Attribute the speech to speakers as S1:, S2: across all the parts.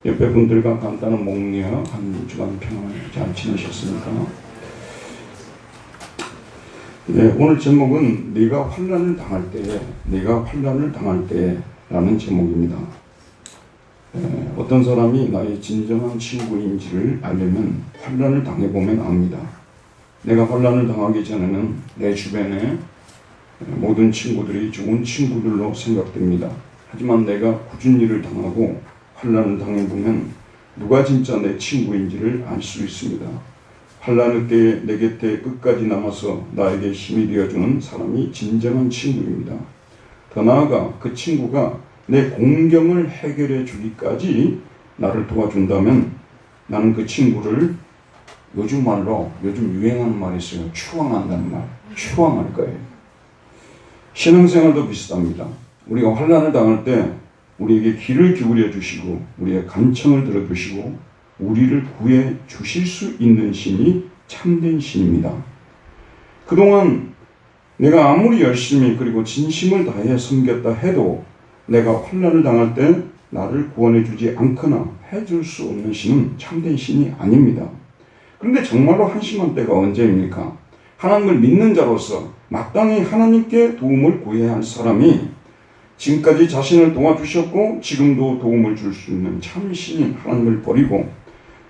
S1: 옆에 분들과 간단한 목례 한 주간 평안을 잘 지내셨습니까? 네, 오늘 제목은 네가 환난을 당할 때라는 제목입니다. 어떤 사람이 나의 진정한 친구인지를 알려면 환난을 당해보면 압니다. 내가 환난을 당하기 전에는 내 주변에 모든 친구들이 좋은 친구들로 생각됩니다. 하지만 내가 굳은 일을 당하고 환난을 당해보면 누가 진짜 내 친구인지를 알 수 있습니다. 환난의 때에 내 곁에 끝까지 남아서 나에게 힘이 되어주는 사람이 진정한 친구입니다. 더 나아가 그 친구가 내 공경을 해결해 주기까지 나를 도와준다면 나는 그 친구를 요즘 유행하는 말이 있어요. 추앙한다는 말. 추앙할 거예요. 신앙생활도 비슷합니다. 우리가 환난을 당할 때 우리에게 귀를 기울여 주시고 우리의 간청을 들어주시고 우리를 구해 주실 수 있는 신이 참된 신입니다. 그동안 내가 아무리 열심히 그리고 진심을 다해 섬겼다 해도 내가 환난을 당할 때 나를 구원해 주지 않거나 해줄 수 없는 신은 참된 신이 아닙니다. 그런데 정말로 한심한 때가 언제입니까? 하나님을 믿는 자로서 마땅히 하나님께 도움을 구해야 할 사람이 지금까지 자신을 도와주셨고 지금도 도움을 줄 수 있는 참신인 하나님을 버리고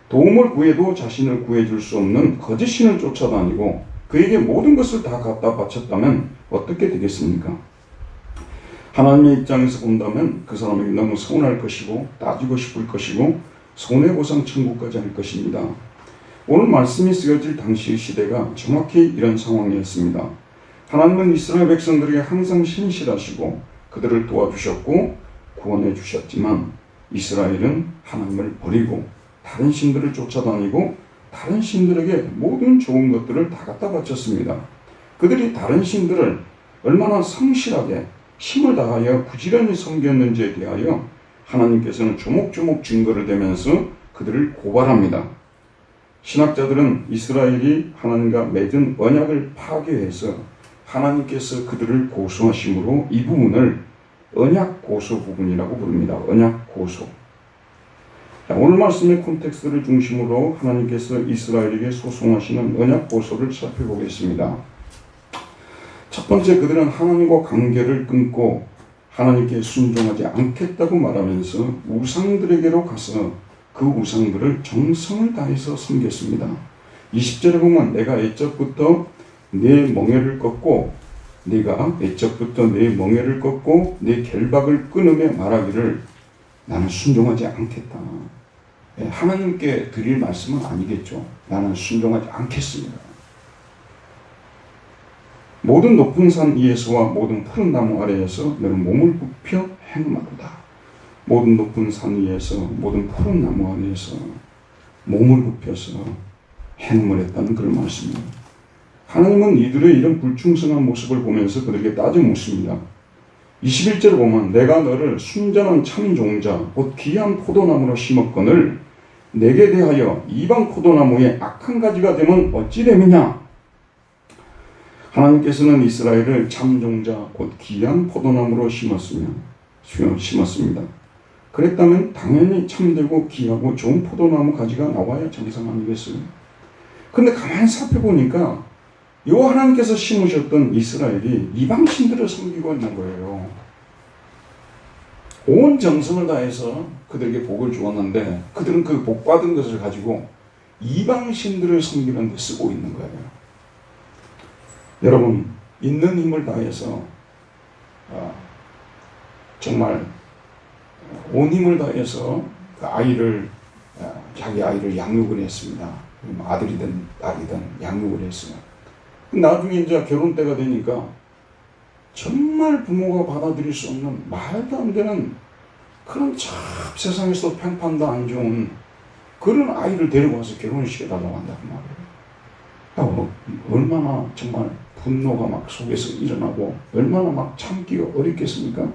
S1: 도움을 구해도 자신을 구해줄 수 없는 거짓신을 쫓아다니고 그에게 모든 것을 다 갖다 바쳤다면 어떻게 되겠습니까? 하나님의 입장에서 본다면 그 사람에게 너무 서운할 것이고 따지고 싶을 것이고 손해보상 청구까지 할 것입니다. 오늘 말씀이 쓰여질 당시의 시대가 정확히 이런 상황이었습니다. 하나님은 이스라엘 백성들에게 항상 신실하시고 그들을 도와주셨고 구원해 주셨지만 이스라엘은 하나님을 버리고 다른 신들을 쫓아다니고 다른 신들에게 모든 좋은 것들을 다 갖다 바쳤습니다. 그들이 다른 신들을 얼마나 성실하게 힘을 다하여 부지런히 섬겼는지에 대하여 하나님께서는 조목조목 증거를 대면서 그들을 고발합니다. 신학자들은 이스라엘이 하나님과 맺은 언약을 파괴해서 하나님께서 그들을 고소하심으로 이 부분을 언약 고소 부분이라고 부릅니다. 언약 고소. 오늘 말씀의 콘텍스트를 중심으로 하나님께서 이스라엘에게 소송하시는 언약 고소를 살펴보겠습니다. 첫 번째, 그들은 하나님과 관계를 끊고 하나님께 순종하지 않겠다고 말하면서 우상들에게로 가서 그 우상들을 정성을 다해서 섬겼습니다. 20절에 보면 내가 애적부터 내 멍에를 꺾고 내 결박을 끊으며 말하기를 나는 순종하지 않겠다. 하나님께 드릴 말씀은 아니겠죠. 나는 순종하지 않겠습니다. 모든 높은 산 위에서와 모든 푸른 나무 아래에서 너는 몸을 굽혀 행음하도다. 모든 높은 산 위에서 모든 푸른 나무 아래에서 몸을 굽혀서 행음을 했다는 그런 말씀입니다. 하나님은 이들의 이런 불충성한 모습을 보면서 그들에게 따져 묻습니다. 21절을 보면 내가 너를 순전한 참종자 곧 귀한 포도나무로 심었거늘 내게 대하여 이방 포도나무의 악한 가지가 되면 어찌 됨이냐. 하나님께서는 이스라엘을 참종자 곧 귀한 포도나무로 심었습니다. 그랬다면 당연히 참되고 귀하고 좋은 포도나무 가지가 나와야 정상 아니겠어요? 그런데 가만히 살펴보니까 요 하나님께서 심으셨던 이스라엘이 이방신들을 섬기고 있는 거예요. 온 정성을 다해서 그들에게 복을 주었는데 그들은 그 복받은 것을 가지고 이방신들을 섬기는 데 쓰고 있는 거예요. 여러분, 있는 힘을 다해서 정말 온 힘을 다해서 자기 아이를 양육을 했습니다. 아들이든 딸이든 양육을 했어요. 나중에 이제 결혼 때가 되니까 정말 부모가 받아들일 수 없는 말도 안 되는 그런 참 세상에서 평판도 안 좋은 그런 아이를 데리고 와서 결혼을 시켜달라고 한다는 말이에요. 얼마나 정말 분노가 막 속에서 일어나고 얼마나 막 참기가 어렵겠습니까?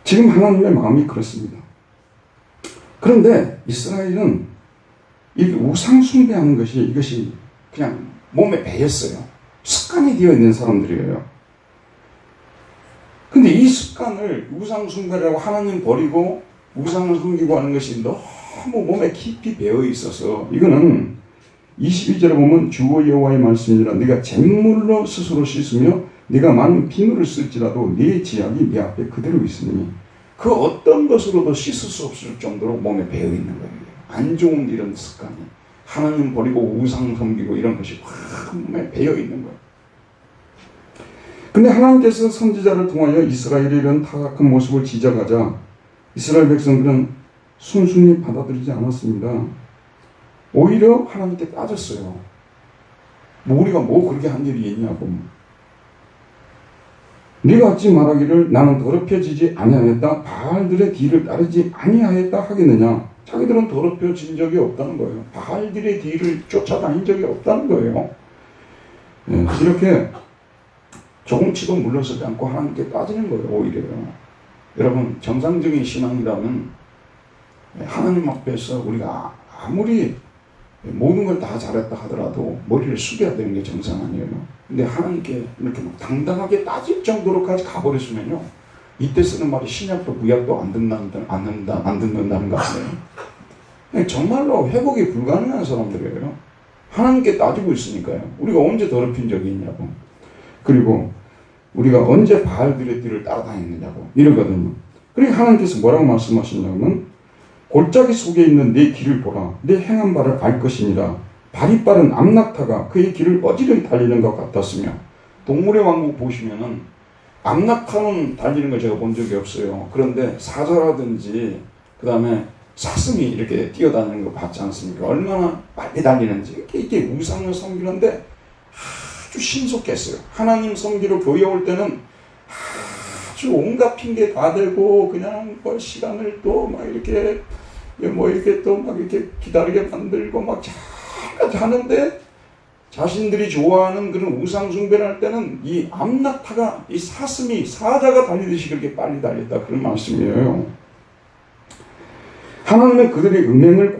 S1: 지금 하나님의 마음이 그렇습니다. 그런데 이스라엘은 이 우상 숭배하는 이것이 그냥 몸에 배였어요. 습관이 되어 있는 사람들이에요. 근데 이 습관을 우상 숭배라고 하나님 버리고 우상을 섬기고 하는 것이 너무 몸에 깊이 배어 있어서 이거는 22절에 보면 주의 여호와의 말씀이라 네가 잿물로 스스로 씻으며 네가 많은 비누를 쓸지라도 네 지약이 네 앞에 그대로 있으니 그 어떤 것으로도 씻을 수 없을 정도로 몸에 배어 있는 거예요. 안 좋은 이런 습관이 하나님 버리고 우상 섬기고 이런 것이 확 몸에 배어 있는 거예요. 근데 하나님께서 선지자를 통하여 이스라엘의 이런 타락한 모습을 지적하자 이스라엘 백성들은 순순히 받아들이지 않았습니다. 오히려 하나님께 따졌어요. 우리가 그렇게 한 일이 있냐고. 네가 어찌 말하기를 나는 더럽혀지지 아니하였다 바알들의 뒤를 따르지 아니하였다 하겠느냐. 자기들은 더럽혀진 적이 없다는 거예요. 바알들의 뒤를 쫓아다닌 적이 없다는 거예요. 이렇게 조금치도 물러서지 않고 하나님께 따지는 거예요. 오히려 여러분 정상적인 신앙이라면 하나님 앞에서 우리가 아무리 모든 걸 다 잘했다 하더라도 머리를 숙여야 되는 게 정상 아니에요. 근데 하나님께 이렇게 막 당당하게 따질 정도로까지 가버렸으면요, 이때 쓰는 말이 신약도 구약도 안 듣는다는 거 아니에요. 정말로 회복이 불가능한 사람들이에요. 하나님께 따지고 있으니까요. 우리가 언제 더럽힌 적이 있냐고. 그리고 우리가 언제 바알들의 뒤를 따라다녔느냐고 이러거든요. 그리고 하나님께서 뭐라고 말씀하시냐면 골짜기 속에 있는 내 길을 보라. 내 행한 바를 알 것이니라. 발이 빠른 암낙타가 그의 길을 어지러이 달리는 것 같았으며. 동물의 왕국 보시면은 암낙타는 달리는 걸 제가 본 적이 없어요. 그런데 사자라든지 그 다음에 사슴이 이렇게 뛰어다니는 거 봤지 않습니까? 얼마나 빨리 달리는지. 이게 우상을 섬기는데 아주 신속했어요. 하나님 섬기러 교회 올 때는 아주 온갖 핑계 다 대고 그냥 시간을 또 막 이렇게 또 막 이렇게 기다리게 만들고 막 잠깐 하는데 자신들이 좋아하는 그런 우상 숭배를 할 때는 이 암낙타가 이 사자가 달리듯이 그렇게 빨리 달렸다 그런 말씀이에요. 하나님은 그들의 음행을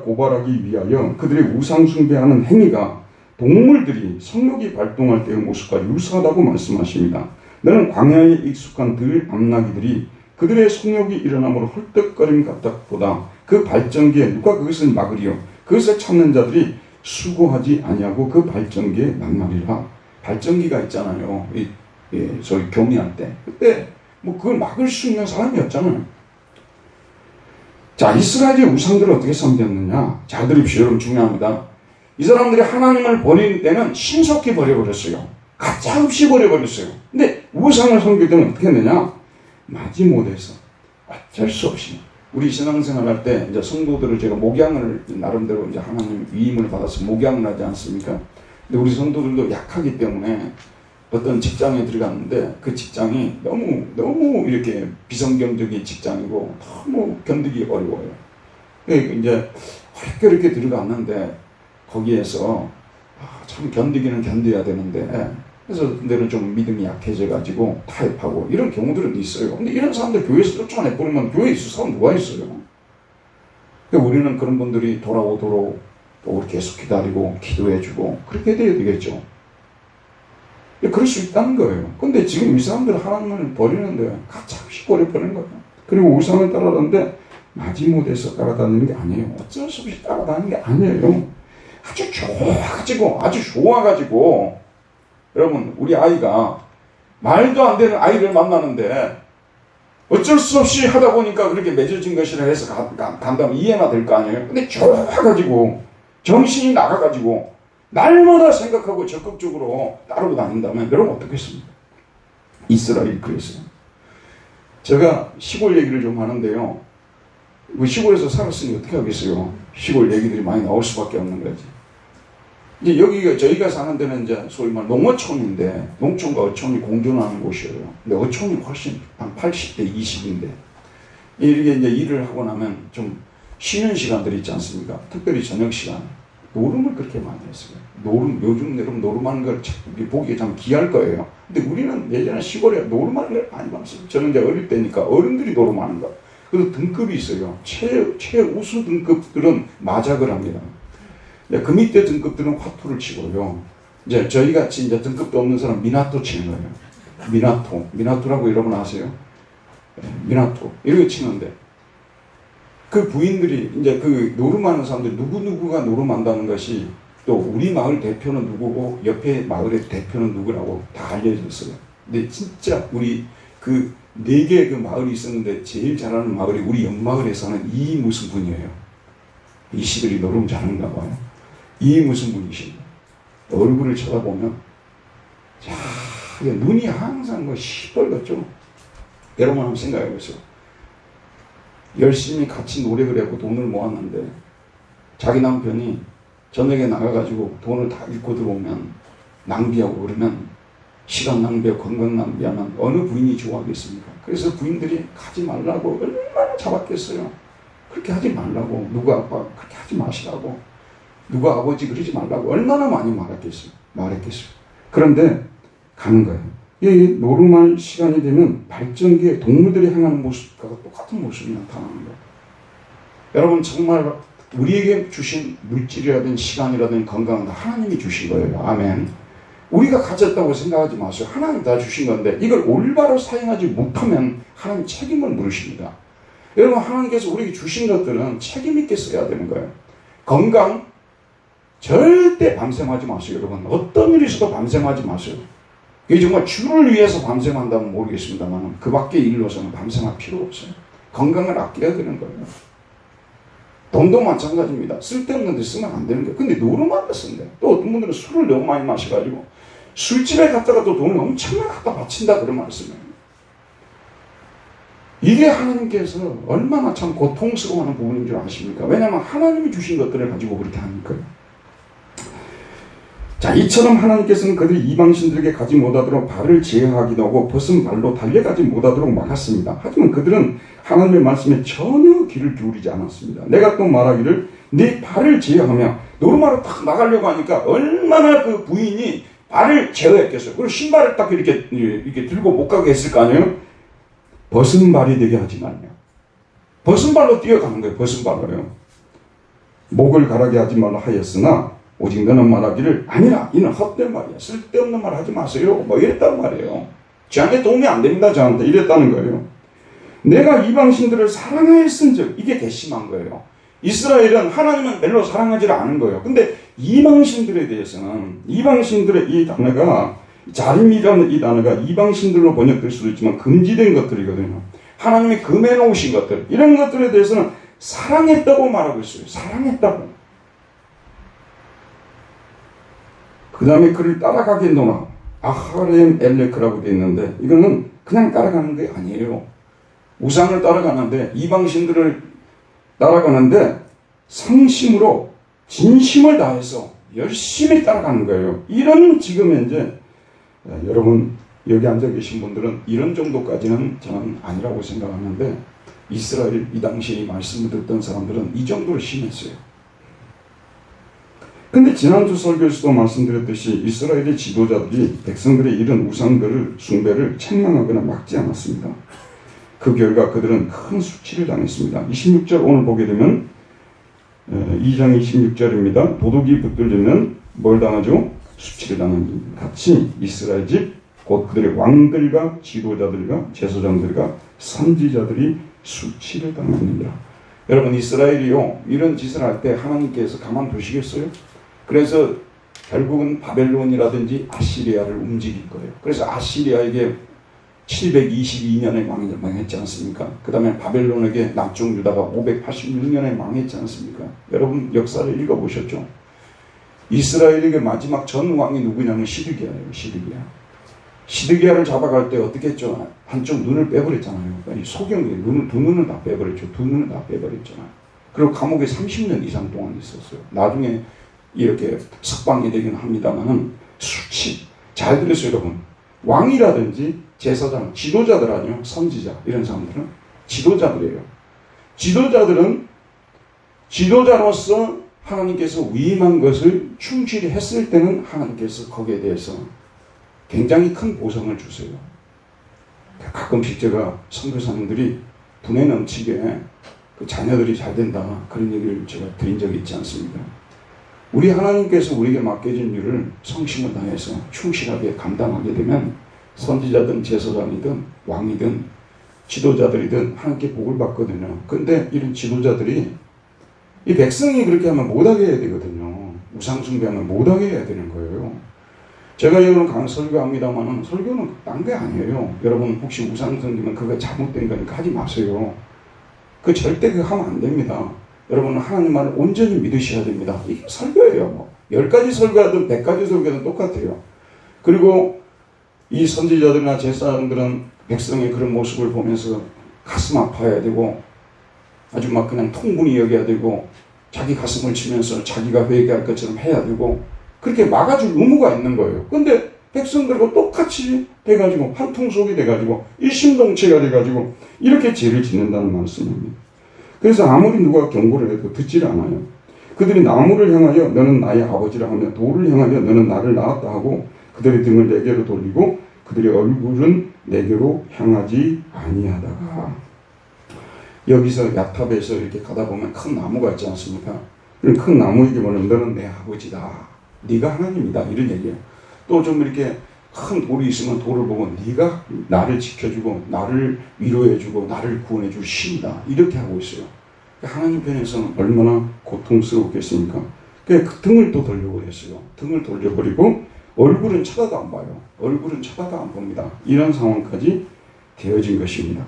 S1: 고발하기 위하여 그들의 우상 숭배하는 행위가 동물들이 성욕이 발동할 때의 모습과 유사하다고 말씀하십니다. 너는 광야에 익숙한 암나귀들이 그들의 성욕이 일어남으로 헐떡거림 같다보다 그 발전기에 누가 그것을 막으리요. 그것을 찾는 자들이 수고하지 아니하고 그 발전기에 낱말이라. 발전기가 있잖아요. 저희 교미할 때. 그때 그걸 막을 수 있는 사람이 없잖아요. 자, 이스라엘의 우상들을 어떻게 섬겼느냐. 잘 들으십시오. 여러분 중요합니다. 이 사람들이 하나님을 버리는 때는 신속히 버려버렸어요. 가차없이 버려버렸어요. 근데 우상을 섬길 때는 어떻게 했느냐? 마지못해서 어쩔 수 없이 우리 신앙생활 할 때 이제 성도들을 제가 목양을 나름대로 이제 하나님 위임을 받아서 목양을 하지 않습니까? 근데 우리 성도들도 약하기 때문에 어떤 직장에 들어갔는데 그 직장이 너무 이렇게 비성경적인 직장이고 너무 견디기 어려워요. 그러니까 이제 그렇게 들어갔는데 거기에서 참 견디기는 견뎌야 되는데 그래서 내는 좀 믿음이 약해져가지고 타협하고 이런 경우들은 있어요. 근데 이런 사람들 교회에서 쫓아내버리면 교회에 있을 사람 누가 있어요? 그러니까 우리는 그런 분들이 돌아오도록 또 우리 계속 기다리고 기도해주고 그렇게 돼야 되겠죠. 그럴 수 있다는 거예요. 근데 지금 이 사람들은 하나님을 버리는데 가차없이 버려버리는 거예요. 그리고 우상을 따라다니는데 마지못해서 따라다니는 게 아니에요. 어쩔 수 없이 따라다니는 게 아니에요. 아주 좋아가지고 여러분 우리 아이가 말도 안 되는 아이를 만나는데 어쩔 수 없이 하다 보니까 그렇게 맺어진 것이라 해서 간다면 이해가 될 거 아니에요. 근데 좋아가지고 정신이 나가가지고 날마다 생각하고 적극적으로 따르고 다닌다면 여러분 어떻겠습니까? 이스라엘이 그랬어요. 제가 시골 얘기를 좀 하는데요. 시골에서 살았으니 어떻게 하겠어요? 시골 얘기들이 많이 나올 수밖에 없는 거지. 이제 여기가 저희가 사는 데는 이제 소위 말 농어촌인데 농촌과 어촌이 공존하는 곳이에요. 근데 어촌이 훨씬 한 80대 20인데 이렇게 이제 일을 하고 나면 좀 쉬는 시간들이 있지 않습니까? 특별히 저녁 시간 노름을 그렇게 많이 했어요. 요즘 여러분 노름하는 걸 보기에 참 귀할 거예요. 근데 우리는 예전에 시골에 노름하는 걸 많이 봤어요. 저는 이제 어릴 때니까 어른들이 노름하는 거. 그래서 등급이 있어요. 최우수 등급들은 마작을 합니다. 그 밑에 등급들은 화투를 치고요. 이제 저희 같이 이제 등급도 없는 사람 미나토 치는 거예요. 미나토라고 여러분 아세요? 미나토 이렇게 치는데 그 부인들이 이제 그 노름하는 사람들 누구누구가 노름한다는 것이 또 우리 마을 대표는 누구고 옆에 마을의 대표는 누구라고 다 알려졌어요. 근데 진짜 우리 그 4개의 그 마을이 있었는데 제일 잘하는 마을이 우리 옆마을에 사는 이 무슨 분이에요. 이 시들이 노름 잘하는가 봐요. 이 무슨 분이신가. 얼굴을 쳐다보면 자, 눈이 항상 뭐 시뻘겋죠. 여러분 한번 생각해 보세요. 열심히 같이 노력을 하고 돈을 모았는데 자기 남편이 저녁에 나가가지고 돈을 다 잃고 들어오면 낭비하고 그러면 시간 낭비하고 건강 낭비하면 어느 부인이 좋아하겠습니까? 그래서 부인들이 가지 말라고 얼마나 잡았겠어요. 그렇게 하지 말라고. 누가 아빠 그렇게 하지 마시라고. 누가 아버지 그러지 말라고 얼마나 많이 말했겠어요. 그런데 가는 거예요. 이 노름할 시간이 되면 발전기에 동물들이 행하는 모습과 똑같은 모습이 나타나는 거예요. 여러분 정말 우리에게 주신 물질이라든 시간이라든 건강은 다 하나님이 주신 거예요. 아멘. 우리가 가졌다고 생각하지 마세요. 하나님 다 주신 건데 이걸 올바로 사용하지 못하면 하나님 책임을 물으십니다. 여러분 하나님께서 우리에게 주신 것들은 책임 있게 써야 되는 거예요. 건강 절대 밤샘하지 마세요. 여러분 어떤 일이 있어도 밤샘하지 마세요. 이게 정말 주를 위해서 밤샘한다면 모르겠습니다만 그 밖의 일로서는 밤샘할 필요 없어요. 건강을 아껴야 되는 거예요. 돈도 마찬가지입니다. 쓸데없는 데 쓰면 안 되는 거예요. 근데 노름하다 쓴대. 또 어떤 분들은 술을 너무 많이 마셔가지고 술집에 갔다가 또 돈을 엄청나게 갖다 바친다 그런 말씀이에요. 이게 하나님께서 얼마나 참 고통스러워하는 부분인 줄 아십니까? 왜냐하면 하나님이 주신 것들을 가지고 그렇게 하니까요. 자, 이처럼 하나님께서는 그들이 이방신들에게 가지 못하도록 발을 제어하기도 하고 벗은 발로 달려가지 못하도록 막았습니다. 하지만 그들은 하나님의 말씀에 전혀 귀를 기울이지 않았습니다. 내가 또 말하기를 네 발을 제어하며 노름하러 딱 나가려고 하니까 얼마나 그 부인이 발을 제어했겠어요. 그리고 신발을 딱 이렇게 들고 못 가게 했을 거 아니에요? 벗은 발이 되게 하지 말며. 벗은 발로 뛰어가는 거예요. 벗은 발로요. 목을 가라게 하지 말라 하였으나 오직 너는 말하기를 아니라 이는 헛된 말이야. 쓸데없는 말 하지 마세요. 뭐 이랬단 말이에요. 저한테 도움이 안 됩니다. 저한테 이랬다는 거예요. 내가 이방신들을 사랑하였은즉 이게 괘씸한 거예요. 이스라엘은 하나님은 별로 사랑하지를 않은 거예요. 근데 이방신들에 대해서는 이방신들의 이 단어가 자림이라는 이 단어가 이방신들로 번역될 수도 있지만 금지된 것들이거든요. 하나님이 금해 놓으신 것들 이런 것들에 대해서는 사랑했다고 말하고 있어요. 사랑했다고. 그 다음에 그를 따라가게 노나 아하렘 엘레크라고 되어 있는데 이거는 그냥 따라가는 게 아니에요. 우상을 따라가는데 이방신들을 따라가는데 상심으로 진심을 다해서 열심히 따라가는 거예요. 이런 지금 현재 여러분 여기 앉아 계신 분들은 이런 정도까지는 저는 아니라고 생각하는데 이스라엘 이 당시에 말씀을 듣던 사람들은 이 정도로 심했어요. 근데 지난주 설교에서도 말씀드렸듯이 이스라엘의 지도자들이 백성들의 이런 우상들을 숭배를 책망하거나 막지 않았습니다. 그 결과 그들은 큰 수치를 당했습니다. 26절 오늘 보게 되면 2장 26절입니다. 도둑이 붙들리면 뭘 당하죠? 수치를 당하니 같이 이스라엘 집 곧 그들의 왕들과 지도자들과 제사장들과 선지자들이 수치를 당합니다. 여러분 이스라엘이요 이런 짓을 할 때 하나님께서 가만두시겠어요? 그래서 결국은 바벨론이라든지 아시리아를 움직일 거예요. 그래서 아시리아에게 722년에 망했지 않습니까? 그 다음에 바벨론에게 남쪽 유다가 586년에 망했지 않습니까? 여러분 역사를 읽어보셨죠? 이스라엘에게 마지막 전 왕이 누구냐면 시드기야예요. 시드기야를 잡아갈 때 어떻게 했죠? 한쪽 눈을 빼버렸잖아요. 소경이 두 눈을 다 빼버렸죠. 두 눈을 다 빼버렸잖아요. 그리고 감옥에 30년 이상 동안 있었어요. 나중에 이렇게 석방이 되긴 합니다만은 수치. 잘 들으세요 여러분. 왕이라든지 제사장, 지도자들 아니요. 선지자 이런 사람들은 지도자들이에요. 지도자들은 지도자로서 하나님께서 위임한 것을 충실히 했을 때는 하나님께서 거기에 대해서 굉장히 큰 보상을 주세요. 가끔씩 제가 선교사님들이 분에 넘치게 그 자녀들이 잘 된다 그런 얘기를 제가 드린 적이 있지 않습니까? 우리 하나님께서 우리에게 맡겨진 일을 성심을 다해서 충실하게 감당하게 되면 선지자든 제사장이든 왕이든 지도자들이든 하나님께 복을 받거든요. 근데 이런 지도자들이 이 백성이 그렇게 하면 못하게 해야 되거든요. 우상숭배하면 못하게 해야 되는 거예요. 제가 여러분 설교합니다만은 설교는 딴 게 아니에요. 여러분 혹시 우상숭배면 그거 잘못된 거니까 하지 마세요. 그 절대 그거 하면 안 됩니다. 여러분은 하나님 말을 온전히 믿으셔야 됩니다. 이게 설교예요. 뭐. 10가지 설교하든 100가지 설교하든 똑같아요. 그리고 이 선지자들이나 제사장들은 백성의 그런 모습을 보면서 가슴 아파야 되고 아주 막 그냥 통분히 여겨야 되고 자기 가슴을 치면서 자기가 회개할 것처럼 해야 되고 그렇게 막아줄 의무가 있는 거예요. 근데 백성들과 똑같이 돼가지고 한 통속이 돼가지고 일심동체가 돼가지고 이렇게 죄를 짓는다는 말씀입니다. 그래서 아무리 누가 경고를 해도 듣질 않아요. 그들이 나무를 향하여 너는 나의 아버지라 하며 돌을 향하여 너는 나를 낳았다 하고 그들의 등을 내게로 돌리고 그들의 얼굴은 내게로 향하지 아니하다가 여기서 야탑에서 이렇게 가다 보면 큰 나무가 있지 않습니까? 큰 나무에게 뭐냐면 너는 내 아버지다. 네가 하나님이다. 이런 얘기예요. 또 좀 이렇게 큰 돌이 있으면 돌을 보고 네가 나를 지켜주고 나를 위로해주고 나를 구원해줄 신이다. 이렇게 하고 있어요. 하나님 편에서는 얼마나 고통스럽겠습니까? 그 등을 또 돌려버렸어요. 등을 돌려버리고 얼굴은 쳐다도 안 봐요. 얼굴은 쳐다도 안 봅니다. 이런 상황까지 되어진 것입니다.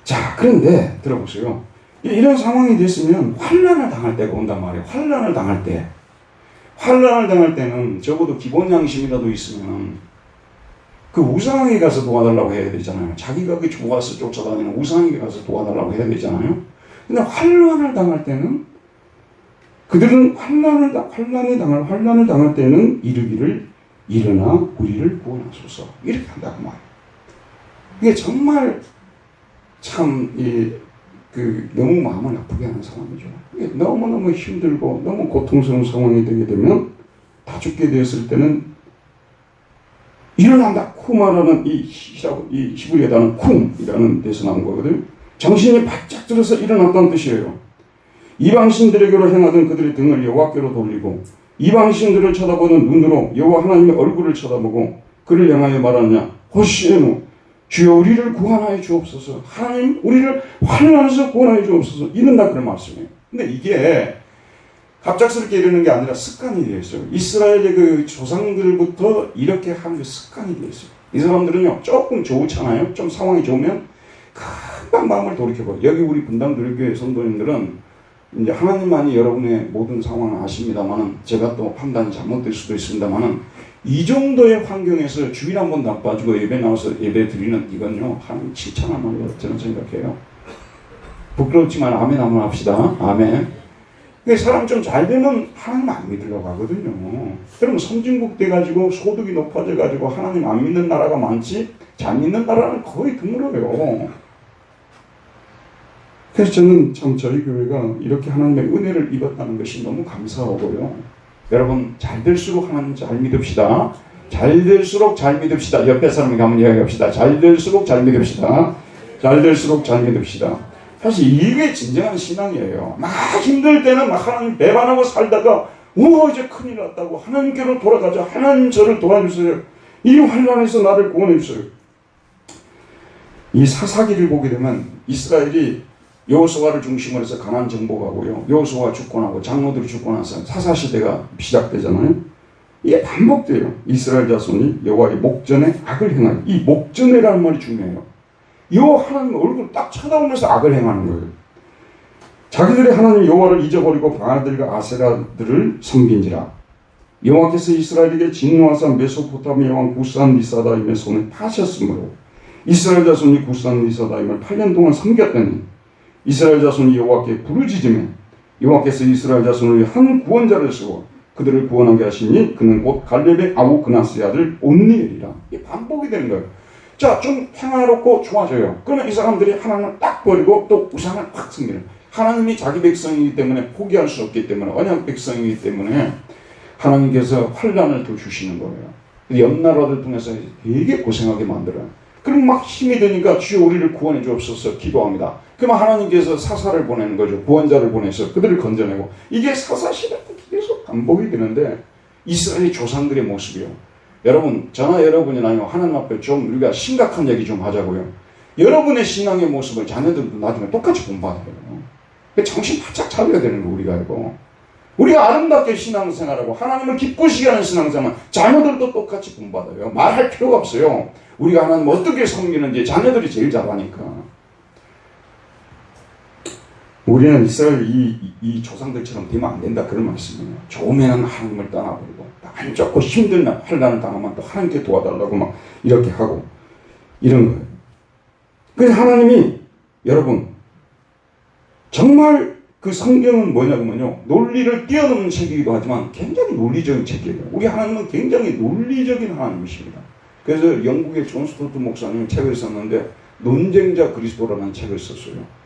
S1: 자, 그런데 들어보세요. 이런 상황이 됐으면 환난을 당할 때가 온단 말이에요. 환난을 당할 때는 적어도 기본 양심이라도 있으면 그 우상에게 가서 도와달라고 해야 되잖아요. 자기가 그 좋아서 쫓아다니는 우상에게 가서 도와달라고 해야 되잖아요. 근데 환난을 당할 때는 그들은 환난을 당할 때는 이르기를 일어나 우리를 구원하소서 이렇게 한다고 말이에요. 이게 정말 참 너무 마음을 아프게 하는 상황이죠. 이게 너무너무 힘들고 너무 고통스러운 상황이 되게 되면 다 죽게 되었을 때는 일어난다. 쿠마라는 이 히브리어 단어 쿰이라는 데서 나온 거거든요. 정신이 바짝 들어서 일어났다는 뜻이에요. 이방신들에게로 행하던 그들의 등을 여호와께로 돌리고 이방신들을 쳐다보는 눈으로 여호와 하나님의 얼굴을 쳐다보고 그를 향하여 말하느냐 호시에노 주여 우리를 구원하여 주옵소서. 하나님 우리를 환난에서 구원하여 주옵소서. 이른다 그런 말씀이에요. 근데 이게 갑작스럽게 이러는 게 아니라 습관이 되어 있어요. 이스라엘의 그 조상들부터 이렇게 하는 게 습관이 되어 있어요. 이 사람들은요 조금 좋잖아요. 좀 상황이 좋으면 금방 마음을 돌이켜봐요. 여기 우리 분당교회 성도님들은 이제 하나님만이 여러분의 모든 상황을 아십니다만은 제가 또 판단이 잘못될 수도 있습니다만은 이 정도의 환경에서 주일 한 번도 안 빠지고 예배 나와서 예배 드리는 이건요 하나님 칭찬할 만하다고 저는 생각해요. 부끄럽지만 아멘 한번 합시다. 아멘. 사람 좀 잘 되면 하나님 안 믿으려고 하거든요. 여러분 선진국 돼가지고 소득이 높아져가지고 하나님 안 믿는 나라가 많지 잘 믿는 나라는 거의 드물어요. 그래서 저는 참 저희 교회가 이렇게 하나님의 은혜를 입었다는 것이 너무 감사하고요. 여러분 잘 될수록 하나님 잘 믿읍시다. 잘 될수록 잘 믿읍시다. 옆에 사람에게 한번 이야기합시다. 잘 될수록 잘 믿읍시다. 잘 될수록 잘 믿읍시다. 사실 이게 진정한 신앙이에요. 막 힘들 때는 막 하나님 배반하고 살다가 이제 큰일 났다고 하나님께로 돌아가자. 하나님 저를 도와주세요. 이 환난에서 나를 구원해 주세요. 이 사사기를 보게 되면 이스라엘이 여호수아를 중심으로 해서 가나안 정복하고요. 여호수아가 죽고 장로들이 죽고 나서 사사시대가 시작되잖아요. 이게 반복돼요. 이스라엘 자손이 여호와의 목전에 악을 행하는 이 목전에라는 말이 중요해요. 여호와 하나님 얼굴 딱 쳐다보면서 악을 행하는 거예요. 자기들이 하나님 여호와를 잊어버리고 바알들과 아세라들을 섬긴지라. 여호와께서 이스라엘에게 진노하사 메소포타미아 왕 구산 리사다임의 손에 파셨으므로 이스라엘 자손이 구산 리사다임을 8년 동안 섬겼더니 이스라엘 자손이 여호와께 부르짖으며 여호와께서 이스라엘 자손을 위해 한 구원자를 세워 그들을 구원하게 하시니 그는 곧 갈렙의 아우 그나스의 아들 온니엘이라. 이게 반복이 되는 거예요. 자, 좀 평화롭고 좋아져요. 그러면 이 사람들이 하나님을 딱 버리고 또 우상을 확 섬기는. 하나님이 자기 백성이기 때문에 포기할 수 없기 때문에 언약 백성이기 때문에 하나님께서 환난을 더 주시는 거예요. 옆나라들 통해서 되게 고생하게 만들어요. 그럼 막 힘이 드니까 주여 우리를 구원해 주옵소서 기도합니다. 그러면 하나님께서 사사를 보내는 거죠. 구원자를 보내서 그들을 건져내고 이게 사사시대 때 계속 반복이 되는데 이스라엘 조상들의 모습이요. 여러분 저나 여러분이나요 하나님 앞에 좀 우리가 심각한 얘기 좀 하자고요. 여러분의 신앙의 모습을 자녀들도 나중에 똑같이 본받아요. 정신 바짝 차려야 되는 거 우리가 이거. 우리가 아름답게 신앙생활하고 하나님을 기쁘시게 하는 신앙생활 자녀들도 똑같이 본받아요. 말할 필요가 없어요. 우리가 하나님 어떻게 섬기는지 자녀들이 제일 잘 아니까. 우리는 이스라엘 이 조상들처럼 되면 안 된다 그런 말씀이에요. 좋으면 하나님을 떠나버리고 안 좋고 힘들면 환난을 당하면 또 하나님께 도와달라고 막 이렇게 하고 이런 거예요. 그래서 하나님이 여러분 정말 그 성경은 뭐냐면요, 논리를 뛰어넘는 책이기도 하지만 굉장히 논리적인 책이에요. 우리 하나님은 굉장히 논리적인 하나님이십니다. 그래서 영국의 존 스토트 목사님이 책을 썼는데 논쟁자 그리스도라는 책을 썼어요.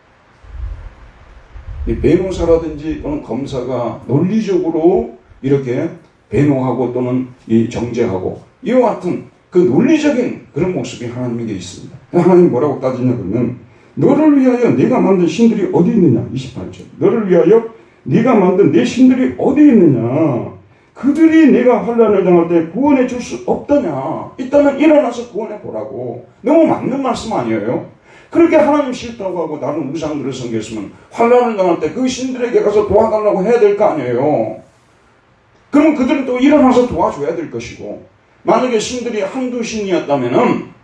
S1: 이 변호사라든지 또는 검사가 논리적으로 이렇게 변호하고 또는 이 정죄하고 이와 같은 그 논리적인 그런 모습이 하나님에게 있습니다. 하나님 뭐라고 따지냐 그러면 너를 위하여 네가 만든 신들이 어디 있느냐. 28절. 너를 위하여 네가 만든 내 신들이 어디 있느냐. 그들이 내가 환난을 당할 때 구원해 줄 수 없더냐. 있다면 일어나서 구원해 보라고. 너무 맞는 말씀 아니에요? 그렇게 하나님 싫다고 하고 다른 우상들을 섬겼으면 환난을 당할 때 그 신들에게 가서 도와달라고 해야 될 거 아니에요. 그럼 그들은 또 일어나서 도와줘야 될 것이고, 만약에 신들이 한두 신이었다면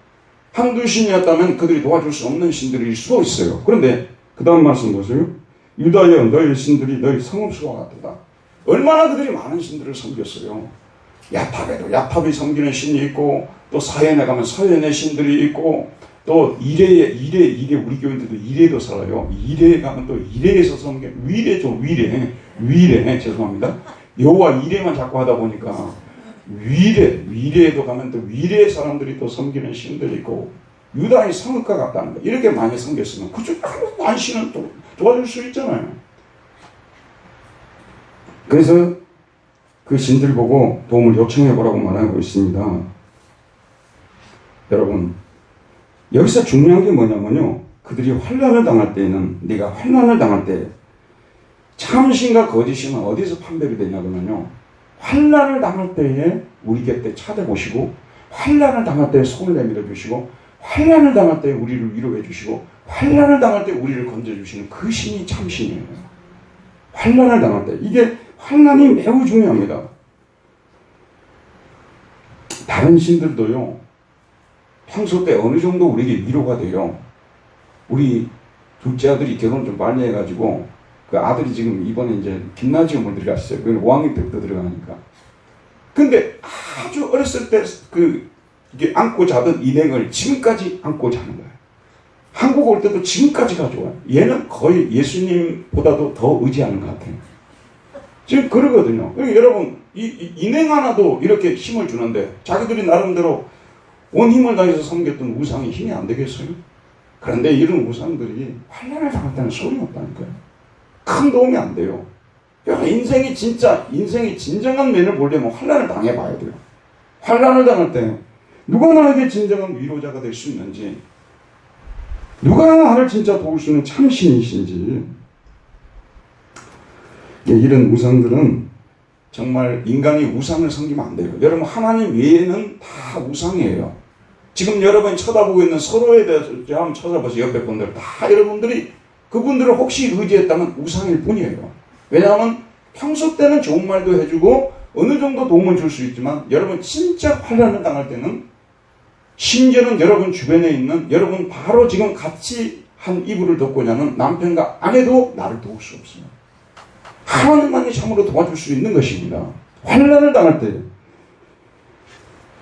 S1: 그들이 도와줄 수 없는 신들일 수도 있어요. 그런데 그 다음 말씀 보세요. 유다여 너희 신들이 너희 성읍수와 같다. 얼마나 그들이 많은 신들을 섬겼어요. 야탑에도 야탑이 섬기는 신이 있고, 또 사hen에 가면 사hen의 신들이 있고, 또 이레 우리 교인들도 이레도 살아요. 이레에 가면 또 이레에서 섬기는 위레 죄송합니다. 여호와 이레만 자꾸 하다 보니까 위레에도 가면 또 위레 사람들이 또 섬기는 신들이 있고, 유다의 성읍과 같다는 거. 이렇게 많이 섬겼으면 그중 한 신은 또 도와줄 수 있잖아요. 그래서 그 신들 보고 도움을 요청해 보라고 말하고 있습니다. 여러분, 여기서 중요한 게 뭐냐면요, 그들이 환난을 당할 때에는, 네가 환난을 당할 때 참신과 거짓신은 어디서 판별이 되냐면요, 환난을 당할 때에 우리 곁에 찾아보시고, 환난을 당할 때에 손을 내밀어 주시고, 환난을 당할 때에 우리를 위로해 주시고, 환난을 당할 때 우리를 건져 주시는 그 신이 참신이에요. 환난을 당할 때, 이게 환난이 매우 중요합니다. 다른 신들도요, 평소 때 어느 정도 우리에게 위로가 돼요. 우리 둘째 아들이 결혼 좀 빨리 해가지고 그 아들이 지금 이번에 이제 김나지움을 들어갔어요. 5학년 때부터 들어가니까. 근데 아주 어렸을 때 이게 안고 자던 인행을 지금까지 안고 자는 거예요. 한국 올 때도 지금까지 가져와요. 얘는 거의 예수님보다도 더 의지하는 것 같아요. 지금 그러거든요. 여러분, 이 인행 하나도 이렇게 힘을 주는데 자기들이 나름대로 온 힘을 다해서 섬겼던 우상이 힘이 안 되겠어요? 그런데 이런 우상들이 환난을 당할 때는 소용없다니까요. 큰 도움이 안 돼요. 인생이 진정한 면을 보려면 환난을 당해봐야 돼요. 환난을 당할 때 누가 나에게 진정한 위로자가 될 수 있는지, 누가 나를 진짜 도울 수 있는 참신이신지. 이런 우상들은 정말 인간이 우상을 섬기면 안 돼요. 여러분, 하나님 외에는 다 우상이에요. 지금 여러분이 쳐다보고 있는 서로에 대해서 한번 찾아보세요. 옆에 분들 다 여러분들이 그분들을 혹시 의지했다면 우상일 뿐이에요. 왜냐하면 평소 때는 좋은 말도 해주고 어느 정도 도움을 줄 수 있지만, 여러분 진짜 환난을 당할 때는, 심지어는 여러분 주변에 있는 여러분 바로 지금 같이 한 이불을 덮고자 하는 남편과 아내도 나를 도울 수 없어요. 하나님만이 참으로 도와줄 수 있는 것입니다. 환난을 당할 때,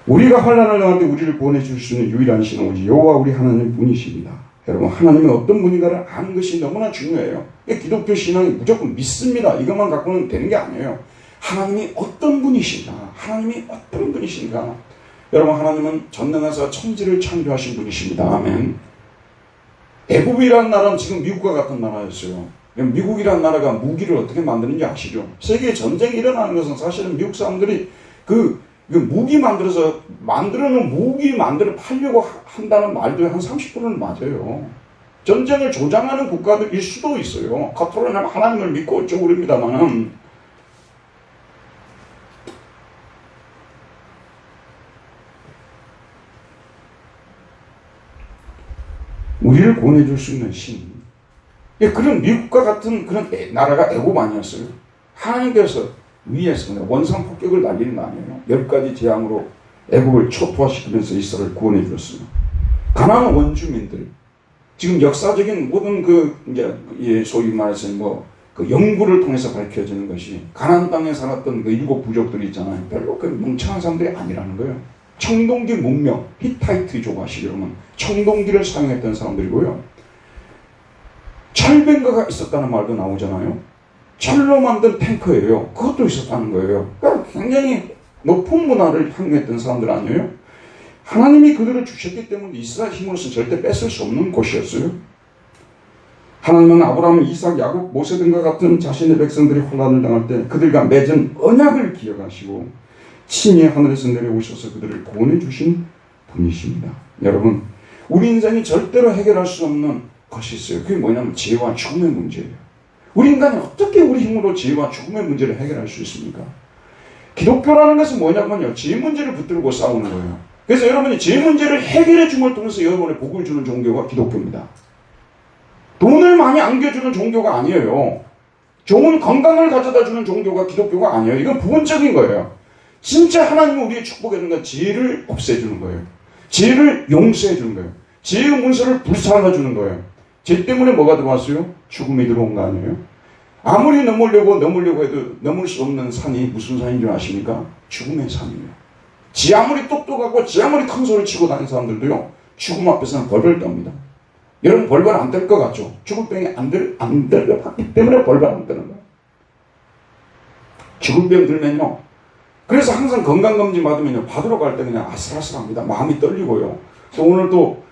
S1: 우리가 환난을 당할 때 우리를 구원해 줄 수 있는 유일한 신은 오직 여호와 우리 하나님 분이십니다. 여러분, 하나님은 어떤 분인가를 아는 것이 너무나 중요해요. 기독교 신앙이 무조건 믿습니다, 이것만 갖고는 되는 게 아니에요. 하나님이 어떤 분이신가, 하나님이 어떤 분이신가. 여러분, 하나님은 전능하사 천지를 창조하신 분이십니다. 아멘. 애굽이라는 나라는 지금 미국과 같은 나라였어요. 미국이라는 나라가 무기를 어떻게 만드는지 아시죠? 세계 전쟁이 일어나는 것은 사실은 미국 사람들이 무기 만들어놓은 무기 만들어 팔려고 한다는 말도 한 30%는 맞아요. 전쟁을 조장하는 국가들일 수도 있어요. 겉으로는 하나님을 믿고 어쩌고 그럽니다만은. 우리를 구원해 줄 수 있는 신. 그런 미국과 같은 그런 나라가 애굽 아니었어요. 하나님께서 위에서 원상 폭격을 날리는 거 아니에요. 10가지 재앙으로 애굽을 초토화시키면서 이스라엘을 구원해 줬어요. 가나안 원주민들, 지금 역사적인 모든 이제 소위 말해서 그 연구를 통해서 밝혀지는 것이 가나안 땅에 살았던 그 7 부족들이 있잖아요. 별로 그 멍청한 사람들이 아니라는 거예요. 청동기 문명, 히타이트족 아시려면 청동기를 사용했던 사람들이고요. 철병거가 있었다는 말도 나오잖아요. 철로 만든 탱커예요. 그것도 있었다는 거예요. 그러니까 굉장히 높은 문화를 향유했던 사람들 아니에요? 하나님이 그들을 주셨기 때문에 이스라엘 힘으로서 절대 뺏을 수 없는 곳이었어요. 하나님은 아브라함, 이삭, 야곱, 모세 등과 같은 자신의 백성들이 혼란을 당할 때 그들과 맺은 언약을 기억하시고 친히 하늘에서 내려오셔서 그들을 구원해 주신 분이십니다. 여러분, 우리 인생이 절대로 해결할 수 없는 것이 있어요. 그게 뭐냐면 죄와 죽음의 문제예요. 우리 인간이 어떻게 우리 힘으로 죄와 죽음의 문제를 해결할 수 있습니까? 기독교라는 것은 뭐냐면요, 죄 문제를 붙들고 싸우는 거예요. 그래서 여러분이 죄 문제를 해결해 줌을 통해서 여러분의 복을 주는 종교가 기독교입니다. 돈을 많이 안겨주는 종교가 아니에요. 좋은 건강을 가져다 주는 종교가 기독교가 아니에요. 이건 부분적인 거예요. 진짜 하나님은 우리의 축복해 주는 건 죄를 없애주는 거예요. 죄를 용서해 주는 거예요. 죄의 문서를 불살라 주는 거예요. 죄 때문에 뭐가 들어왔어요? 죽음이 들어온 거 아니에요? 아무리 넘으려고 해도 넘을 수 없는 산이 무슨 산인 줄 아십니까? 죽음의 산이에요. 지 아무리 똑똑하고 지 아무리 큰 소리 치고 다니는 사람들도요, 죽음 앞에서는 벌벌 떱니다. 여러분 벌벌 안 뗄 것 같죠? 죽을 병이 안 될 것 같기 때문에 벌벌 안 뜨는 거예요. 죽을 병 들면요, 그래서 항상 건강검진 받으면요, 받으러 갈 때 그냥 아슬아슬합니다. 마음이 떨리고요. 또 오늘 또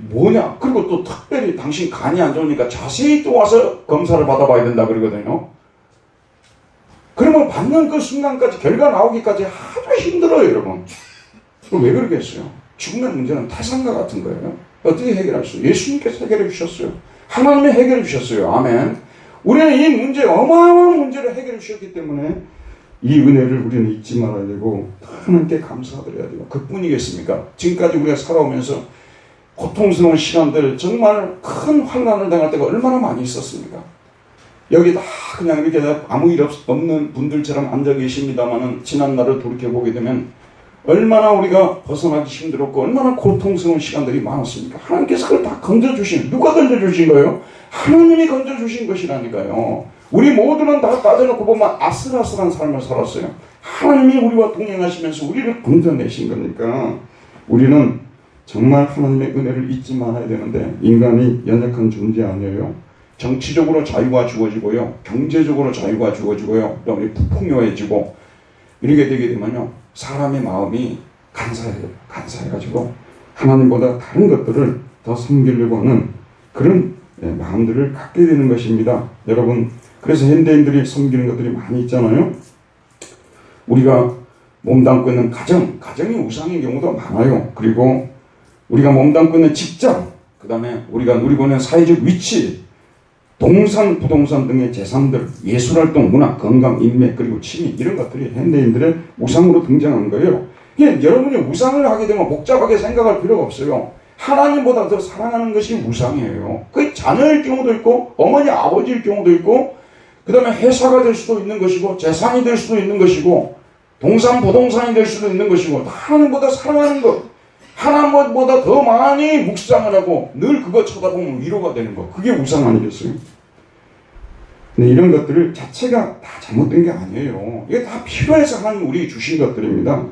S1: 뭐냐, 그리고 또 특별히 당신 간이 안 좋으니까 자세히 또 와서 검사를 받아봐야 된다 그러거든요. 그러면 받는 그 순간까지, 결과 나오기까지 아주 힘들어요, 여러분. 그럼 왜 그러겠어요? 죽음의 문제는 태산과 같은 거예요. 어떻게 해결할 수 있어요? 예수님께서 해결해 주셨어요. 하나님이 해결해 주셨어요. 아멘. 우리는 이 문제, 어마어마한 문제를 해결해 주셨기 때문에 이 은혜를 우리는 잊지 말아야 되고 하나님께 감사드려야 돼요. 그뿐이겠습니까? 지금까지 우리가 살아오면서 고통스러운 시간들, 정말 큰 환난을 당할 때가 얼마나 많이 있었습니까? 여기 다 그냥 이렇게 아무 일 없는 분들처럼 앉아 계십니다만은 지난 날을 돌이켜보게 되면 얼마나 우리가 벗어나기 힘들었고 얼마나 고통스러운 시간들이 많았습니까? 하나님께서 그걸 다 건져주신, 누가 건져주신 거예요? 하나님이 건져주신 것이라니까요. 우리 모두는 다 따져놓고 보면 아슬아슬한 삶을 살았어요. 하나님이 우리와 동행하시면서 우리를 건져내신 거니까 우리는 정말 하나님의 은혜를 잊지 말아야 되는데, 인간이 연약한 존재 아니에요. 정치적으로 자유가 주어지고요, 경제적으로 자유가 주어지고요, 그다음에 부풍요해지고 이렇게 되게 되면요, 사람의 마음이 간사해가지고 하나님보다 다른 것들을 더 섬기려고 하는 그런 마음들을 갖게 되는 것입니다. 여러분, 그래서 현대인들이 섬기는 것들이 많이 있잖아요. 우리가 몸담고 있는 가정이 우상인 경우도 많아요. 그리고 우리가 몸담고 있는 직장, 그 다음에 우리가 누리고 있는 사회적 위치, 동산, 부동산 등의 재산들, 예술활동, 문화, 건강, 인맥, 그리고 취미, 이런 것들이 현대인들의 우상으로 등장한 거예요. 여러분이 우상을 하게 되면 복잡하게 생각할 필요가 없어요. 하나님보다 더 사랑하는 것이 우상이에요. 그 자녀일 경우도 있고, 어머니, 아버지일 경우도 있고, 그 다음에 회사가 될 수도 있는 것이고, 재산이 될 수도 있는 것이고, 동산, 부동산이 될 수도 있는 것이고, 하나님보다 사랑하는 것, 하나님보다 더 많이 묵상을 하고 늘 그거 쳐다보면 위로가 되는 거, 그게 우상 아니겠어요? 근데 이런 것들을 자체가 다 잘못된 게 아니에요. 이게 다 필요해서 하나님 우리에게 주신 것들입니다.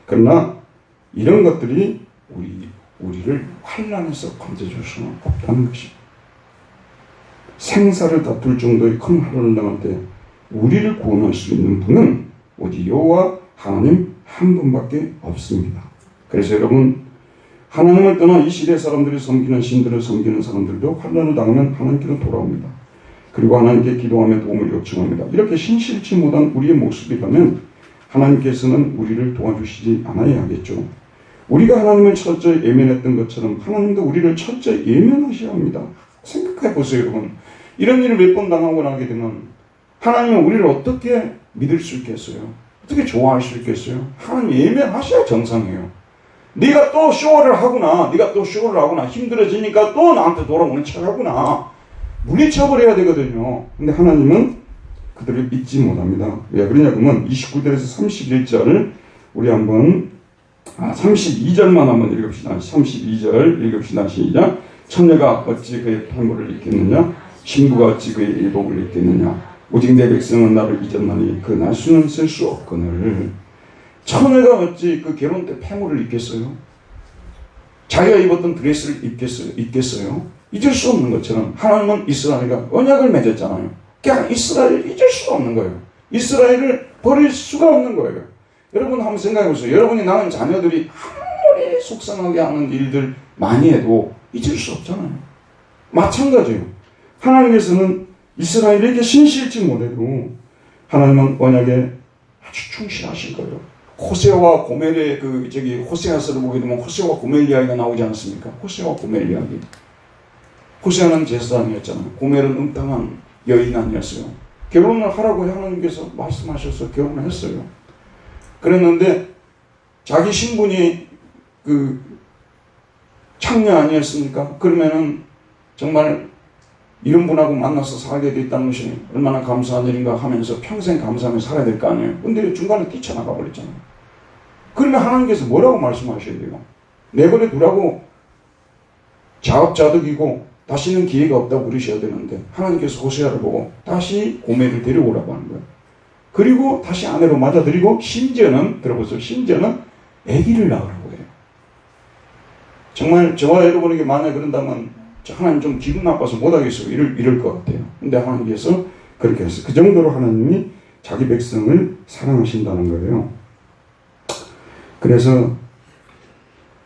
S1: 그러나 이런 것들이 우리를 환난에서 건져줄 수는 없다는 것입니다. 생사를 다툴 정도의 큰 환난을 당할 때 우리를 구원할 수 있는 분은 오직 여호와 하나님 한 분밖에 없습니다. 그래서 여러분, 하나님을 떠나 이 시대 사람들이 섬기는 신들을 섬기는 사람들도 환난을 당하면 하나님께로 돌아옵니다. 그리고 하나님께 기도하며 도움을 요청합니다. 이렇게 신실치 못한 우리의 모습이라면 하나님께서는 우리를 도와주시지 않아야 하겠죠. 우리가 하나님을 철저히 예면했던 것처럼 하나님도 우리를 철저히 예면하셔야 합니다. 생각해 보세요, 여러분. 이런 일을 몇 번 당하고 나게 되면 하나님은 우리를 어떻게 믿을 수 있겠어요? 어떻게 좋아할 수 있겠어요? 하나님 예면하셔야 정상이에요. 네가 또 쇼를 하구나. 힘들어지니까 또 나한테 돌아오는 척하구나. 물리쳐버려야 되거든요. 근데 하나님은 그들을 믿지 못합니다. 왜 그러냐 그러면 29절에서 31절을 우리 한번 32절만 한번 읽읍시다. 32절 읽읍시다. 시작. 처녀가 어찌 그의 패물을 잊겠느냐? 신부가 어찌 그의 일복을 잊겠느냐? 오직 내 백성은 나를 잊었나니 그 날수는 쓸 수 없거늘. 처녀가 어찌 그 결혼 때 패물을 입겠어요? 자기가 입었던 드레스를 입겠어요? 잊을 수 없는 것처럼 하나님은 이스라엘과 언약을 맺었잖아요. 그냥 이스라엘을 잊을 수가 없는 거예요. 이스라엘을 버릴 수가 없는 거예요. 여러분 한번 생각해 보세요. 여러분이 낳은 자녀들이 아무리 속상하게 하는 일들 많이 해도 잊을 수 없잖아요. 마찬가지예요. 하나님께서는 이스라엘에게 신실지 못해도 하나님은 언약에 아주 충실하실 거예요. 호세와 고멜의 호세아서를 보게 되면 호세와 고멜 이야기가 나오지 않습니까? 호세와 고멜 이야기. 호세아는 제사장이었잖아요. 고멜은 음탕한 여인 아니었어요. 결혼을 하라고 하나님께서 말씀하셔서 결혼을 했어요. 그랬는데 자기 신분이 창녀 아니었습니까? 그러면은 정말 이런 분하고 만나서 살게 됐다는 것이 얼마나 감사한 일인가 하면서 평생 감사하며 살아야 될 거 아니에요. 근데 중간에 뛰쳐나가 버렸잖아요. 그러면 하나님께서 뭐라고 말씀하셔야 돼요? 내버려 두라고 자업자득이고 다시는 기회가 없다고 그러셔야 되는데 하나님께서 호세아를 보고 다시 고멜을 데려오라고 하는 거예요. 그리고 다시 아내로 맞아들이고 심지어는 들어보세요. 심지어는 아기를 낳으라고 해요. 정말 저와 여러분에게 만약 그런다면 하나님 좀 기분 나빠서 못하겠어요. 이럴 것 같아요. 근데 하나님께서 그렇게 했어요. 그 정도로 하나님이 자기 백성을 사랑하신다는 거예요. 그래서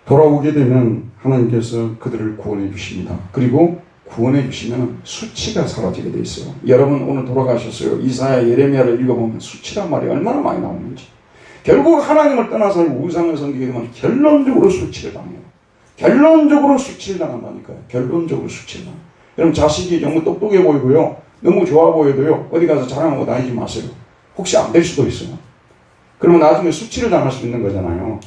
S1: 돌아오게 되면 하나님께서 그들을 구원해 주십니다. 그리고 구원해 주시면 수치가 사라지게 돼 있어요. 여러분 오늘 돌아가셨어요. 이사야 예레미야를 읽어보면 수치란 말이 얼마나 많이 나오는지. 결국 하나님을 떠나서 우상을 섬기게 되면 결론적으로 수치를 당해요. 결론적으로 수치를 당한다니까요. 결론적으로 수치를 당해요. 여러분 자식이 너무 똑똑해 보이고요. 너무 좋아 보여도요. 어디 가서 자랑하고 다니지 마세요. 혹시 안 될 수도 있어요. 그러면 나중에 수치를 당할 수 있는 거잖아요.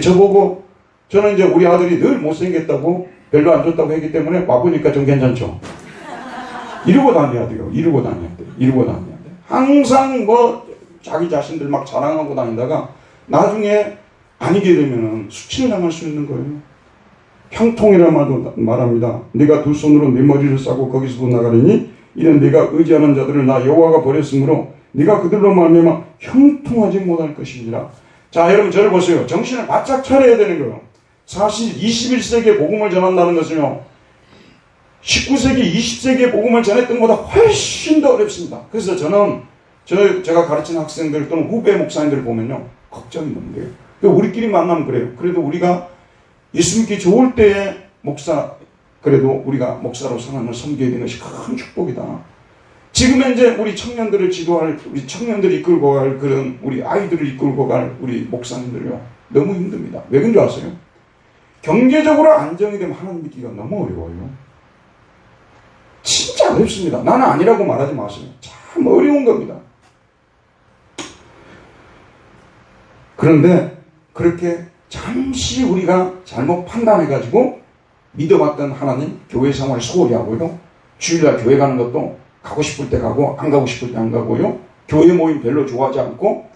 S1: 저보고 저는 이제 우리 아들이 늘 못생겼다고 별로 안 좋다고 했기 때문에 와보니까 좀 괜찮죠. 이러고 다녀야 돼요. 이러고 다녀야 돼요. 항상 자기 자신들 막 자랑하고 다니다가 나중에 아니게 되면은 수치를 당할 수 있는 거예요. 형통이라 말합니다. 네가 두 손으로 네 머리를 싸고 거기서도 나가리니 이는 네가 의지하는 자들을 나 여호와가 버렸으므로 네가 그들로 말미암아 형통하지 못할 것이니라. 자, 여러분 저를 보세요. 정신을 바짝 차려야 되는 거예요. 사실 21세기에 복음을 전한다는 것은요. 19세기, 20세기에 복음을 전했던 것보다 훨씬 더 어렵습니다. 그래서 제가 가르치는 학생들 또는 후배 목사님들을 보면요. 걱정이 너무 돼요. 우리끼리 만나면 그래요. 그래도 우리가 예수 믿기 좋을 때에 그래도 우리가 목사로 하나님을 섬겨야 되는 것이 큰 축복이다. 지금 현재 우리 청년들을 지도할, 우리 청년들을 이끌고 갈 그런 우리 아이들을 이끌고 갈 우리 목사님들이요. 너무 힘듭니다. 왜 그런 줄 아세요? 경제적으로 안정이 되면 하나님 믿기가 너무 어려워요. 진짜 어렵습니다. 나는 아니라고 말하지 마세요. 참 어려운 겁니다. 그런데 그렇게 잠시 우리가 잘못 판단해가지고 믿어봤던 하나님, 교회 생활 소홀히 하고요. 주일날 교회 가는 것도 가고 싶을 때 가고 안 가고 싶을 때 안 가고요. 교회 모임 별로 좋아하지 않고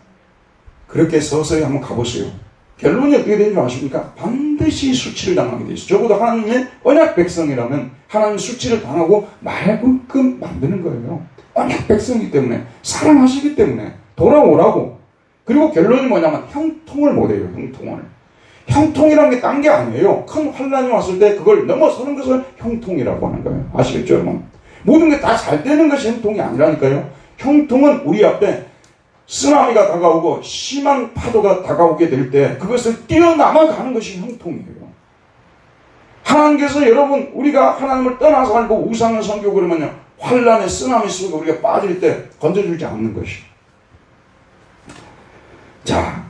S1: 그렇게 서서히 한번 가보세요. 결론이 어떻게 되는 줄 아십니까? 반드시 수치를 당하게 돼 있어요. 적어도 하나님의 언약 백성이라면 하나님 수치를 당하고 말끔끔 만드는 거예요. 언약 백성이기 때문에 사랑하시기 때문에 돌아오라고. 그리고 결론이 뭐냐면 형통을 못해요. 형통이라는 게 딴 게 아니에요. 큰 환란이 왔을 때 그걸 넘어서는 것을 형통이라고 하는 거예요. 아시겠죠 여러분? 모든 게 다 잘 되는 것이 형통이 아니라니까요. 형통은 우리 앞에 쓰나미가 다가오고 심한 파도가 다가오게 될 때 그것을 뛰어넘어가는 것이 형통이에요. 하나님께서 여러분 우리가 하나님을 떠나서 살고 우상을 섬기고 그러면요. 환란의 쓰나미 속에 우리가 빠질 때 건져주지 않는 것이. 자,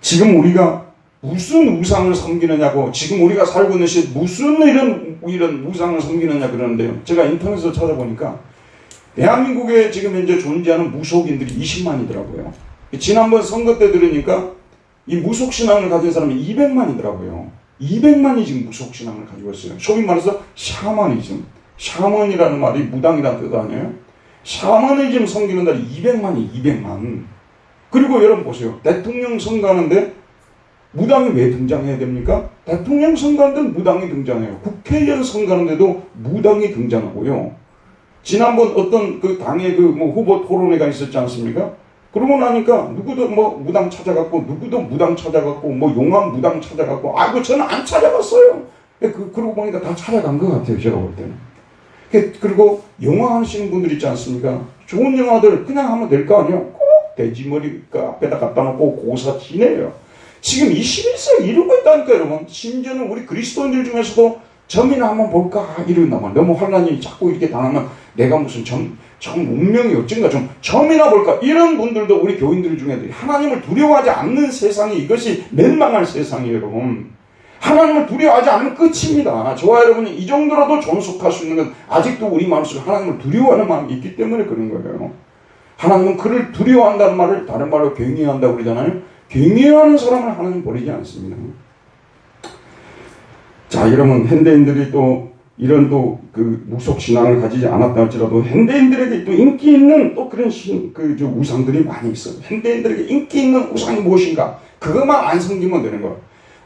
S1: 지금 우리가 무슨 우상을 섬기느냐고 지금 우리가 살고 있는 시 무슨 이런 우상을 섬기느냐 그러는데요. 제가 인터넷에서 찾아보니까 대한민국에 지금 현재 존재하는 무속인들이 20만이더라고요. 지난번 선거 때 들으니까 이 무속신앙을 가진 사람이 200만이더라고요. 200만이 지금 무속신앙을 가지고 있어요. 소위 말해서 샤머니즘. 샤먼이라는 말이 무당이라는 뜻 아니에요? 샤머니즘 섬기는 날이 200만이 200만. 그리고 여러분 보세요. 대통령 선거하는데 무당이 왜 등장해야 됩니까? 대통령 선거하는데 무당이 등장해요. 국회의원 선거하는데도 무당이 등장하고요. 지난번 어떤 그 당의 후보 토론회가 있었지 않습니까? 그러고 나니까 누구도 무당 찾아갔고 누구도 무당 찾아갔고 용암 무당 찾아갔고 저는 안 찾아갔어요. 그러고 보니까 다 찾아간 것 같아요. 제가 볼 때는. 그리고 영화 하시는 분들 있지 않습니까? 좋은 영화들 그냥 하면 될 거 아니에요? 꼭 돼지머리 앞에다 갖다 놓고 고사 지내요. 지금 21세기 이러고 있다니까 여러분. 심지어는 우리 그리스도인들 중에서도 점이나 한번 볼까 이런다면 너무 환란이 자꾸 이렇게 당하면 내가 무슨 점 운명이 어쩐가 좀 점이나 볼까 이런 분들도 우리 교인들 중에 하나님을 두려워하지 않는 세상이 이것이 멸망할 세상이에요 여러분. 하나님을 두려워하지 않으면 끝입니다. 저와 여러분이 이 정도라도 존속할 수 있는 건 아직도 우리 마음속에 하나님을 두려워하는 마음이 있기 때문에 그런 거예요. 하나님은 그를 두려워한다는 말을 다른 말로 경외한다고 그러잖아요. 경외하는 사람을 하나님 버리지 않습니다. 자, 여러분 현대인들이 또 이런 무속 신앙을 가지지 않았다 할지라도 현대인들에게 또 인기 있는 또 그런 우상들이 많이 있어요. 현대인들에게 인기 있는 우상이 무엇인가? 그것만 안 섬기면 되는 거예요.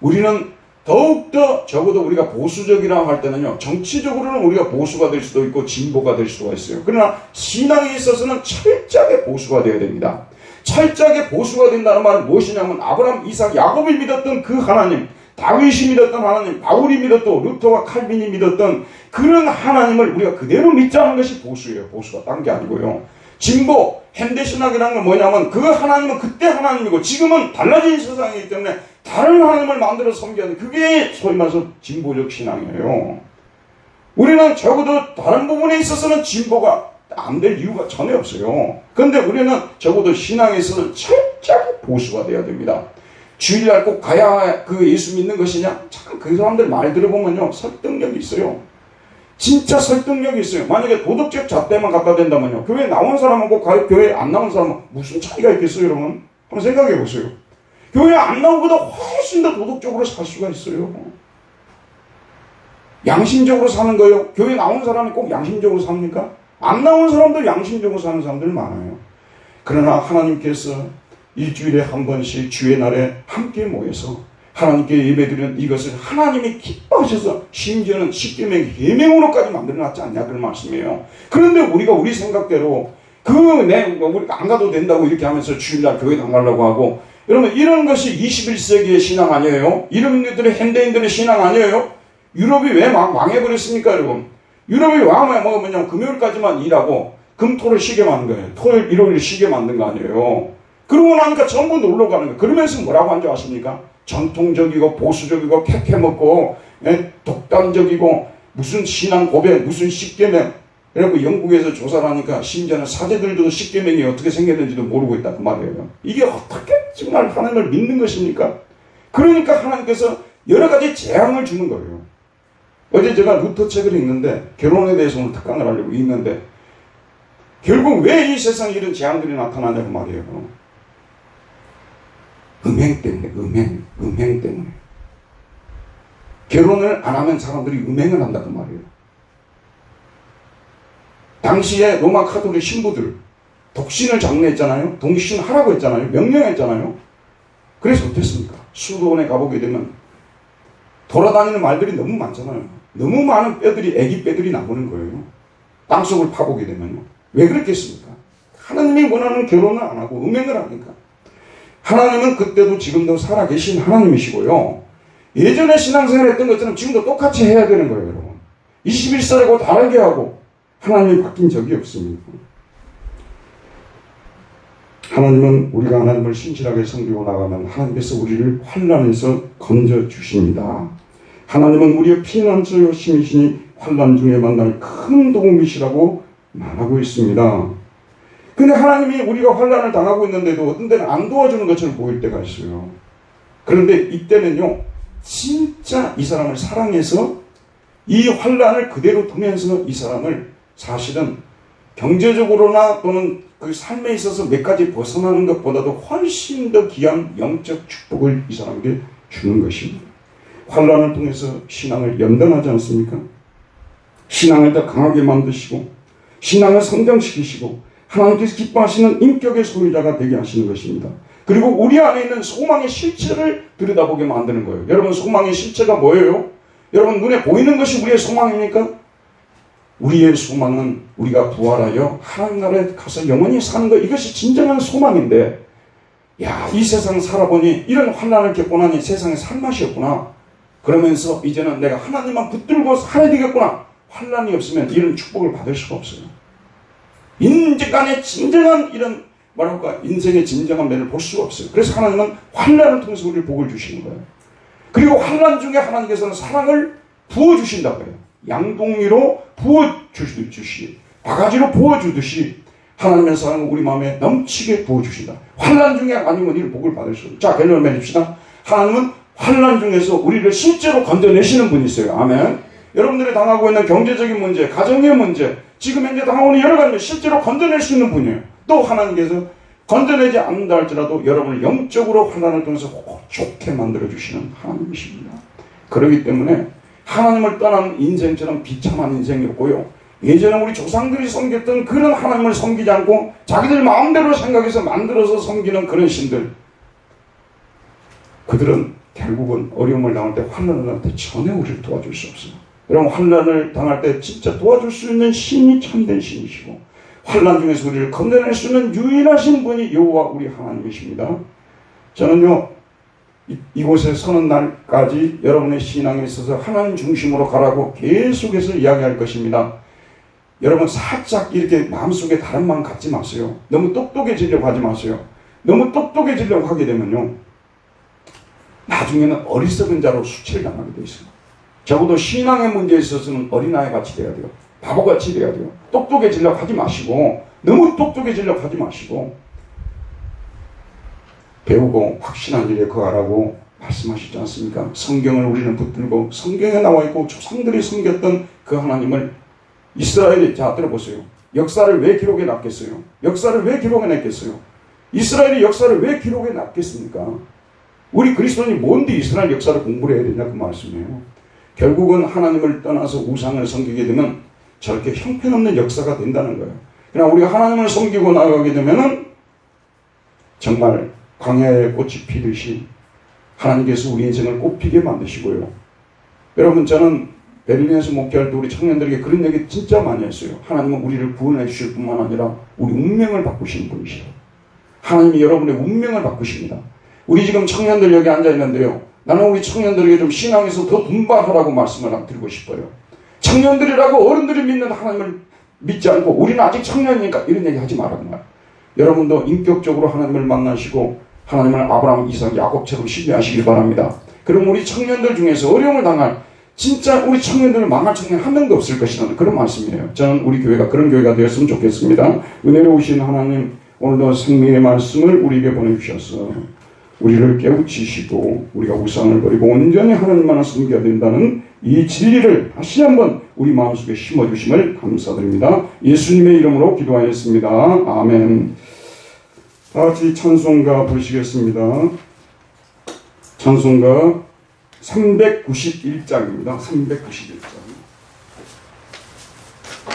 S1: 우리는 더욱더 적어도 우리가 보수적이라고 할 때는요, 정치적으로는 우리가 보수가 될 수도 있고 진보가 될 수가 있어요. 그러나 신앙에 있어서는 철저하게 보수가 되어야 됩니다. 철저하게 보수가 된다는 말은 무엇이냐면 아브라함, 이삭, 야곱이 믿었던 그 하나님, 다윗이 믿었던 하나님, 바울이 믿었던 루터와 칼빈이 믿었던 그런 하나님을 우리가 그대로 믿자는 것이 보수예요. 보수가 딴 게 아니고요. 진보, 현대신학이라는 건 뭐냐면 그 하나님은 그때 하나님이고 지금은 달라진 세상이기 때문에 다른 하나님을 만들어 섬겨야 돼. 그게 소위 말해서 진보적 신앙이에요. 우리는 적어도 다른 부분에 있어서는 진보가 안 될 이유가 전혀 없어요. 그런데 우리는 적어도 신앙에 있어서 철저하게 보수가 돼야 됩니다. 주일날 꼭 가야 예수 믿는 것이냐? 참 그 사람들 말 들어보면요 설득력이 있어요. 진짜 설득력이 있어요. 만약에 도덕적 잣대만 갖다 댄다면요 교회 나온 사람하고 교회 안 나온 사람은 무슨 차이가 있겠어요 여러분? 한번 생각해 보세요. 교회 안 나온 것보다 훨씬 더 도덕적으로 살 수가 있어요. 양심적으로 사는 거예요. 교회 나온 사람이 꼭 양심적으로 삽니까? 안 나온 사람도 양심적으로 사는 사람들 많아요. 그러나 하나님께서 일주일에 한 번씩 주의 날에 함께 모여서 하나님께 예배드리는 이것을 하나님이 기뻐하셔서 심지어는 십계명 계명으로까지 만들어놨지 않냐 그런 말씀이에요. 그런데 우리가 우리 생각대로 우리가 안 가도 된다고 이렇게 하면서 주일날 교회 안 가려고 하고 여러분 이런 것이 21세기의 신앙 아니에요? 이런 것들이 현대인들의 신앙 아니에요? 유럽이 왜 망해버렸습니까 여러분? 유럽이 뭐냐면 금요일까지만 일하고 금토를 쉬게 만든 거예요. 토요일 일요일 쉬게 만든 거 아니에요? 그러고 나니까 전부 놀러 가는 거예요. 그러면서 뭐라고 한 줄 아십니까? 전통적이고 보수적이고 캐캐먹고 독단적이고 무슨 신앙 고백 무슨 십계명 그래갖고 영국에서 조사를 하니까 심지어는 사제들도 십계명이 어떻게 생겼는지도 모르고 있다 그 말이에요. 이게 어떻게 정말 하나님을 믿는 것입니까? 그러니까 하나님께서 여러 가지 재앙을 주는 거예요. 어제 제가 루터 책을 읽는데 결혼에 대해서 오늘 특강을 하려고 읽는데 결국 왜 이 세상에 이런 재앙들이 나타나냐고 말이에요. 음행 때문에 음행 때문에 결혼을 안 하면 사람들이 음행을 한다고 말이에요. 당시에 로마 카톨릭 신부들 독신을 장려했잖아요. 동신하라고 했잖아요. 명령했잖아요. 그래서 어땠습니까? 수도원에 가보게 되면 돌아다니는 말들이 너무 많잖아요. 너무 많은 애기 뼈들이 나오는 거예요. 땅속을 파보게 되면요. 왜 그랬겠습니까? 하나님이 원하는 결혼을 안 하고 음행을 하니까. 하나님은 그때도 지금도 살아계신 하나님이시고요. 예전에 신앙생활 했던 것처럼 지금도 똑같이 해야 되는 거예요, 여러분. 21세기하고 다르게 하고 하나님이 바뀐 적이 없습니다. 하나님은 우리가 하나님을 신실하게 섬기고 나가면 하나님께서 우리를 환난에서 건져주십니다. 하나님은 우리의 피난처요 심이시니 환난 중에 만날 큰 도움이시라고 말하고 있습니다. 근데 하나님이 우리가 환난을 당하고 있는데도 어떤 때는 안 도와주는 것처럼 보일 때가 있어요. 그런데 이때는요 진짜 이 사람을 사랑해서 이 환난을 그대로 두면서 이 사람을 사실은 경제적으로나 또는 그 삶에 있어서 몇 가지 벗어나는 것보다도 훨씬 더 귀한 영적 축복을 이 사람에게 주는 것입니다. 환난을 통해서 신앙을 연단하지 않습니까? 신앙을 더 강하게 만드시고 신앙을 성장시키시고 하나님께서 기뻐하시는 인격의 소유자가 되게 하시는 것입니다. 그리고 우리 안에 있는 소망의 실체를 들여다보게 만드는 거예요. 여러분, 소망의 실체가 뭐예요? 여러분, 눈에 보이는 것이 우리의 소망입니까? 우리의 소망은 우리가 부활하여 하나님 나라에 가서 영원히 사는 것, 이것이 진정한 소망인데, 야, 이 세상 살아보니 이런 환난을 겪고 나니 세상에 살 맛이 없구나. 그러면서 이제는 내가 하나님만 붙들고 살아야 되겠구나. 환난이 없으면 이런 축복을 받을 수가 없어요. 인간의 진정한 이런 뭐랄까 인생의 진정한 면을 볼 수가 없어요. 그래서 하나님은 환난을 통해서 우리를 복을 주시는 거예요. 그리고 환난 중에 하나님께서는 사랑을 부어주신다고 해요. 양동이로 부어주시, 바가지로 부어주듯이 하나님의 사랑을 우리 마음에 넘치게 부어주신다. 환난 중에 아니면 우리를 복을 받을 수 없어요. 자, 개념을 맺읍시다. 하나님은 환난 중에서 우리를 실제로 건져내시는 분이세요. 아멘. 여러분들이 당하고 있는 경제적인 문제, 가정의 문제, 지금 현재 당하고 있는 여러 가지 실제로 건져낼 수 있는 분이에요. 또 하나님께서 건져내지 않는다 할지라도 여러분을 영적으로 환난을 통해서 좋게 만들어주시는 하나님이십니다. 그렇기 때문에 하나님을 떠난 인생처럼 비참한 인생이 없고요. 예전에 우리 조상들이 섬겼던 그런 하나님을 섬기지 않고 자기들 마음대로 생각해서 만들어서 섬기는 그런 신들, 그들은 결국은 어려움을 당할 때 환난을 당할 때 전혀 우리를 도와줄 수 없어요. 여러분, 환난을 당할 때 진짜 도와줄 수 있는 신이 참된 신이시고 환난 중에서 우리를 건져낼 수 있는 유일하신 분이 여호와 우리 하나님이십니다. 저는요, 이곳에 서는 날까지 여러분의 신앙에 있어서 하나님 중심으로 가라고 계속해서 이야기할 것입니다. 여러분, 살짝 이렇게 마음속에 다른 마음 갖지 마세요. 너무 똑똑해지려고 하지 마세요. 너무 똑똑해지려고 하게 되면요, 나중에는 어리석은 자로 수치를 당하게 돼 있어요. 적어도 신앙의 문제에 있어서는 어린아이 같이 돼야 돼요. 바보같이 돼야 돼요. 똑똑해지려고 하지 마시고, 너무 똑똑해지려고 하지 마시고, 배우고 확신한 일에 거하라고 말씀하시지 않습니까? 성경을 우리는 붙들고 성경에 나와 있고 조상들이 섬겼던 그 하나님을 이스라엘이, 자, 들어보세요. 역사를 왜 기록해 놨겠어요? 역사를 왜 기록해 놨겠어요? 이스라엘이 역사를 왜 기록해 놨겠습니까? 우리 그리스도인이 뭔데 이스라엘 역사를 공부를 해야 되냐 그 말씀이에요. 결국은 하나님을 떠나서 우상을 섬기게 되면 저렇게 형편없는 역사가 된다는 거예요. 그러나 우리가 하나님을 섬기고 나아가게 되면은 정말 광야의 꽃이 피듯이 하나님께서 우리 인생을 꽃피게 만드시고요. 여러분, 저는 베를린에서 목회할 때 우리 청년들에게 그런 얘기 진짜 많이 했어요. 하나님은 우리를 구원해 주실 뿐만 아니라 우리 운명을 바꾸시는 분이시죠. 하나님이 여러분의 운명을 바꾸십니다. 우리 지금 청년들 여기 앉아 있는데요, 나는 우리 청년들에게 좀 신앙에서 더 분발하라고 말씀을 드리고 싶어요. 청년들이라고 어른들이 믿는 하나님을 믿지 않고 우리는 아직 청년이니까 이런 얘기 하지 말라는 거예요. 여러분도 인격적으로 하나님을 만나시고 하나님을 아브라함, 이삭, 야곱처럼 신뢰하시길 바랍니다. 그럼 우리 청년들 중에서 어려움을 당할, 진짜 우리 청년들을 망할 청년 한 명도 없을 것이라는 그런 말씀이에요. 저는 우리 교회가 그런 교회가 되었으면 좋겠습니다. 은혜로우신 하나님, 오늘도 생명의 말씀을 우리에게 보내주셔서 우리를 깨우치시고 우리가 우상을 버리고 온전히 하나님만을 섬겨야 된다는 이 진리를 다시 한번 우리 마음속에 심어주심을 감사드립니다. 예수님의 이름으로 기도하였습니다. 아멘. 다같이 찬송가 부르시겠습니다. 찬송가 391장입니다. 391장.